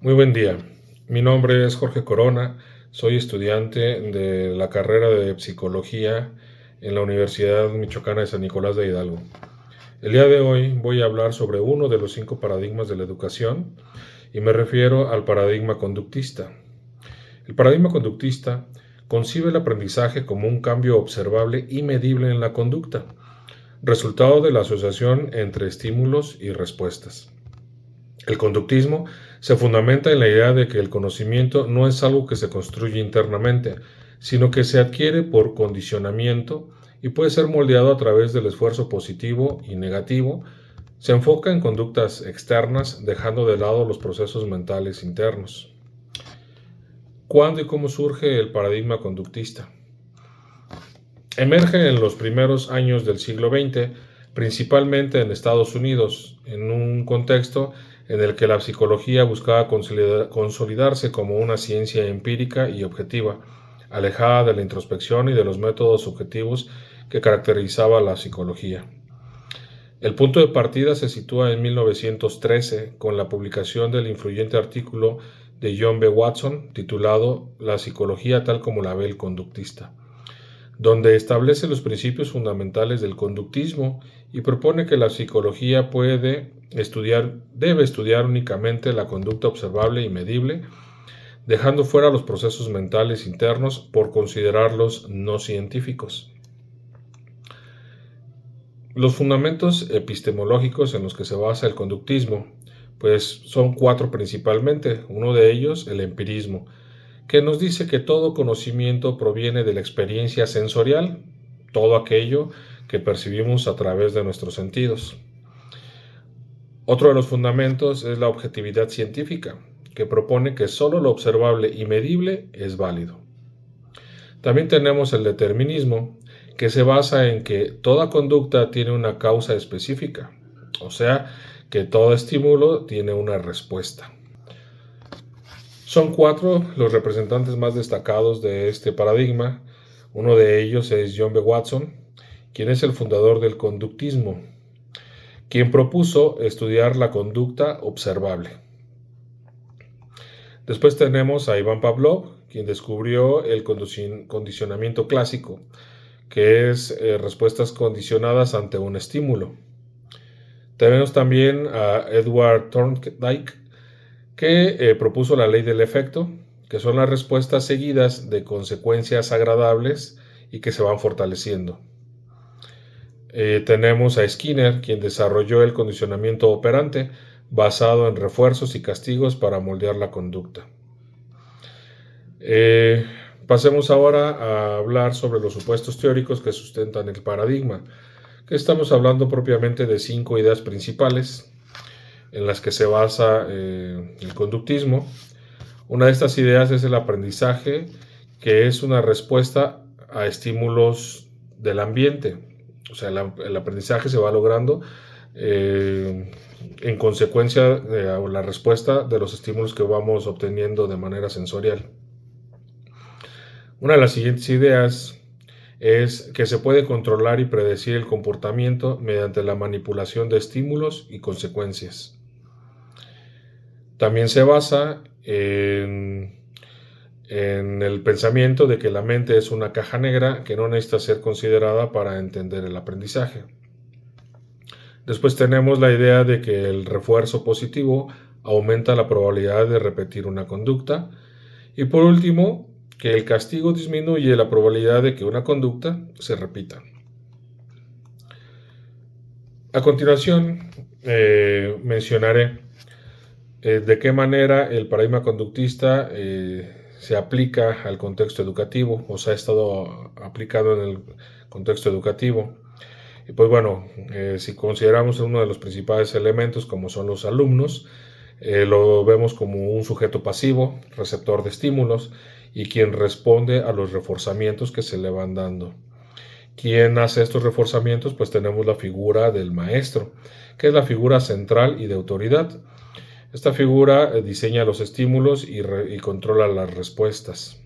Muy buen día. Mi nombre es Jorge Corona. Soy estudiante de la carrera de Psicología en la Universidad Michoacana de San Nicolás de Hidalgo. El día de hoy voy a hablar sobre uno de los 5 paradigmas de la educación y me refiero al paradigma conductista. El paradigma conductista concibe el aprendizaje como un cambio observable y medible en la conducta, resultado de la asociación entre estímulos y respuestas. El conductismo se fundamenta en la idea de que el conocimiento no es algo que se construye internamente, sino que se adquiere por condicionamiento y puede ser moldeado a través del esfuerzo positivo y negativo. Se enfoca en conductas externas, dejando de lado los procesos mentales internos. ¿Cuándo y cómo surge el paradigma conductista? Emerge en los primeros años del siglo XX, principalmente en Estados Unidos, en un contexto en el que la psicología buscaba consolidarse como una ciencia empírica y objetiva, alejada de la introspección y de los métodos subjetivos que caracterizaba la psicología. El punto de partida se sitúa en 1913 con la publicación del influyente artículo de John B. Watson titulado La psicología tal como la ve el conductista, donde establece los principios fundamentales del conductismo y propone que la psicología debe estudiar únicamente la conducta observable y medible, dejando fuera los procesos mentales internos por considerarlos no científicos. Los fundamentos epistemológicos en los que se basa el conductismo, pues son 4 principalmente. Uno de ellos, el empirismo, que nos dice que todo conocimiento proviene de la experiencia sensorial, todo aquello que percibimos a través de nuestros sentidos. Otro de los fundamentos es la objetividad científica, que propone que solo lo observable y medible es válido. También tenemos el determinismo, que se basa en que toda conducta tiene una causa específica, o sea, que todo estímulo tiene una respuesta. Son 4 los representantes más destacados de este paradigma. Uno de ellos es John B. Watson, quien es el fundador del conductismo, quien propuso estudiar la conducta observable. Después tenemos a Ivan Pavlov, quien descubrió el condicionamiento clásico, que es respuestas condicionadas ante un estímulo. Tenemos también a Edward Thorndike, que propuso la ley del efecto, que son las respuestas seguidas de consecuencias agradables y que se van fortaleciendo. Tenemos a Skinner, quien desarrolló el condicionamiento operante, basado en refuerzos y castigos para moldear la conducta. Pasemos ahora a hablar sobre los supuestos teóricos que sustentan el paradigma, que estamos hablando propiamente de 5 ideas principales en las que se basa el conductismo. Una de estas ideas es el aprendizaje, que es una respuesta a estímulos del ambiente. O sea, el aprendizaje se va logrando en consecuencia de la respuesta de los estímulos que vamos obteniendo de manera sensorial. Una de las siguientes ideas es que se puede controlar y predecir el comportamiento mediante la manipulación de estímulos y consecuencias. También se basa en el pensamiento de que la mente es una caja negra que no necesita ser considerada para entender el aprendizaje. Después tenemos la idea de que el refuerzo positivo aumenta la probabilidad de repetir una conducta. Y por último, que el castigo disminuye la probabilidad de que una conducta se repita. A continuación, mencionaré de qué manera el paradigma conductista se aplica al contexto educativo, o se ha estado aplicado en el contexto educativo. Y pues bueno, si consideramos uno de los principales elementos como son los alumnos, lo vemos como un sujeto pasivo, receptor de estímulos y quien responde a los reforzamientos que se le van dando. ¿Quién hace estos reforzamientos? Pues tenemos la figura del maestro, que es la figura central y de autoridad. Esta figura diseña los estímulos y controla las respuestas.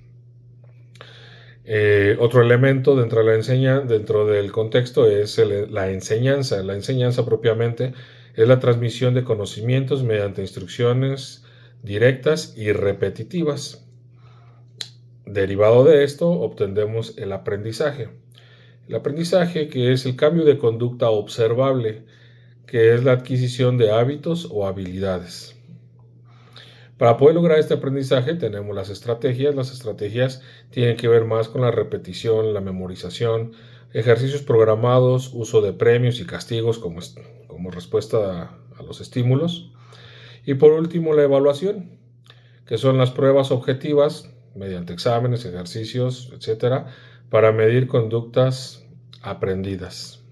Otro elemento dentro del contexto es la enseñanza. La enseñanza propiamente es la transmisión de conocimientos mediante instrucciones directas y repetitivas. Derivado de esto, obtendremos el aprendizaje. El aprendizaje, que es el cambio de conducta observable, que es la adquisición de hábitos o habilidades. Para poder lograr este aprendizaje tenemos las estrategias. Las estrategias tienen que ver más con la repetición, la memorización, ejercicios programados, uso de premios y castigos como respuesta a los estímulos. Y por último, la evaluación, que son las pruebas objetivas mediante exámenes, ejercicios, etc., para medir conductas aprendidas.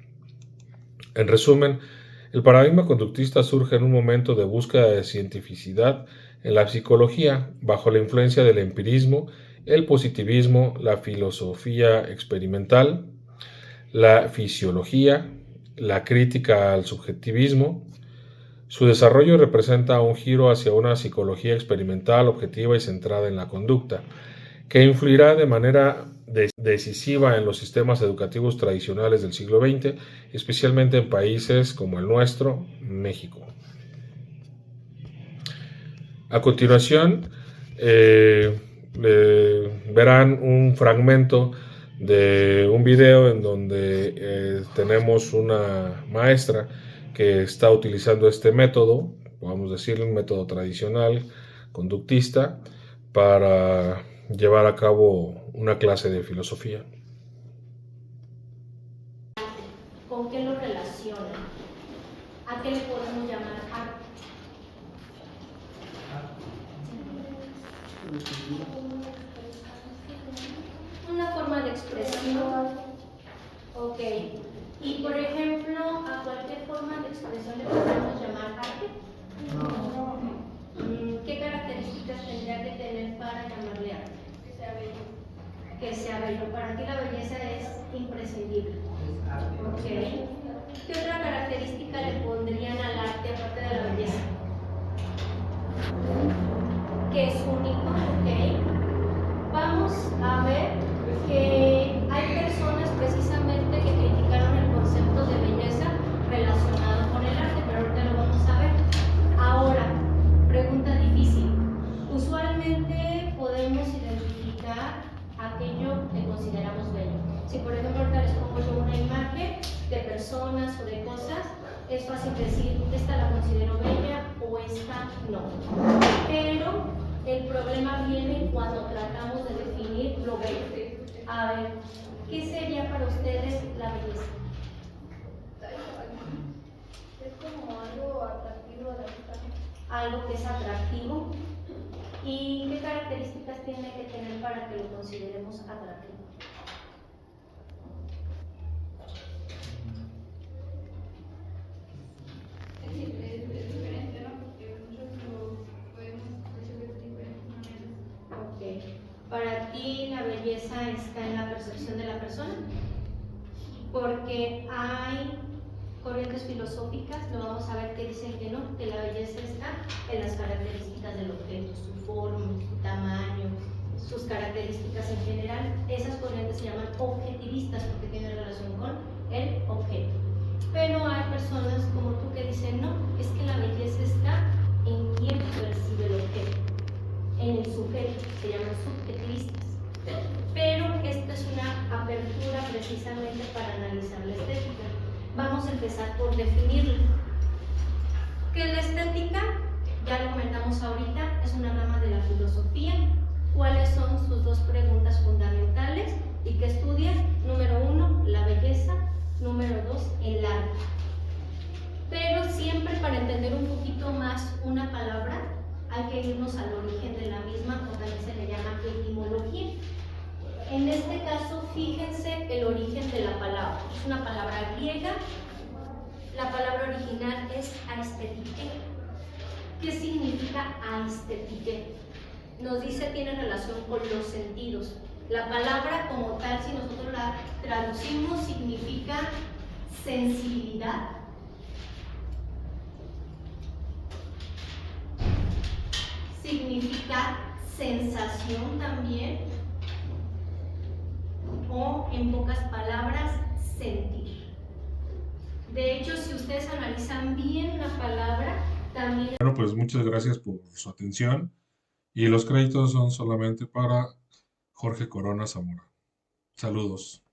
En resumen, el paradigma conductista surge en un momento de búsqueda de cientificidad en la psicología, bajo la influencia del empirismo, el positivismo, la filosofía experimental, la fisiología, la crítica al subjetivismo. Su desarrollo representa un giro hacia una psicología experimental, objetiva y centrada en la conducta, que influirá de manera decisiva en los sistemas educativos tradicionales del siglo XX, especialmente en países como el nuestro, México. A continuación, verán un fragmento de un video en donde tenemos una maestra que está utilizando este método, vamos a decirle un método tradicional, conductista, para llevar a cabo una clase de filosofía. ¿Con qué lo relaciona? ¿A qué le podemos llamar arte? Una forma de expresión. Ok. Y por ejemplo, ¿a cualquier forma de expresión le podemos llamar arte? ¿Qué características tendría que tener para llamarle arte? Que sea bello. Que sea bello. Para ti la belleza es imprescindible. Ok. ¿Qué otra característica le pondrían al arte aparte de la belleza? Que es único, ok. Vamos a ver que hay personas precisamente que criticaron el concepto de belleza relacionado con el arte, pero ahorita lo vamos a ver. Ahora, pregunta difícil. Usualmente podemos identificar aquello que consideramos bello. Si por ejemplo ahorita les pongo yo una imagen de personas o de cosas, es fácil decir, esta la considero bella o esta no. Pero el problema viene cuando tratamos de definir lo bello. A ver, ¿qué sería para ustedes la belleza? Es como algo atractivo de la vista. Algo que es atractivo. ¿Y qué características tiene que tener para que lo consideremos atractivo? Es diferente, ¿no? Porque muchos lo podemos decir de diferentes maneras. Ok. ¿Para ti la belleza está en la percepción de la persona? Porque hay corrientes filosóficas, lo vamos a ver, que dicen que no, que la belleza está en las características del objeto, su forma, su tamaño, sus características en general. Esas corrientes se llaman objetivistas porque tienen relación con el objeto. Pero hay personas como tú que dicen no, es que la belleza está en quien percibe el objeto, en el sujeto, se llaman subjetivistas. Pero esta es una apertura precisamente para analizar la estética. Vamos a empezar por definirla. ¿Qué es la estética? Ya lo comentamos ahorita, es una rama de la filosofía. ¿Cuáles son sus dos preguntas fundamentales y que estudia? Número 1, la belleza. Número 2, el arte. Pero siempre para entender un poquito más una palabra hay que irnos al origen de la misma, o también se le llama etimología. En este caso, fíjense el origen de la palabra. Es una palabra griega. La palabra original es aestetike. ¿Qué significa aestetike? Nos dice tiene relación con los sentidos. La palabra como tal, si nosotros la traducimos, significa sensibilidad, significa sensación también, o en pocas palabras, sentir. De hecho, si ustedes analizan bien la palabra, También Bueno, pues muchas gracias por su atención y los créditos son solamente para Jorge Corona Zamora. Saludos.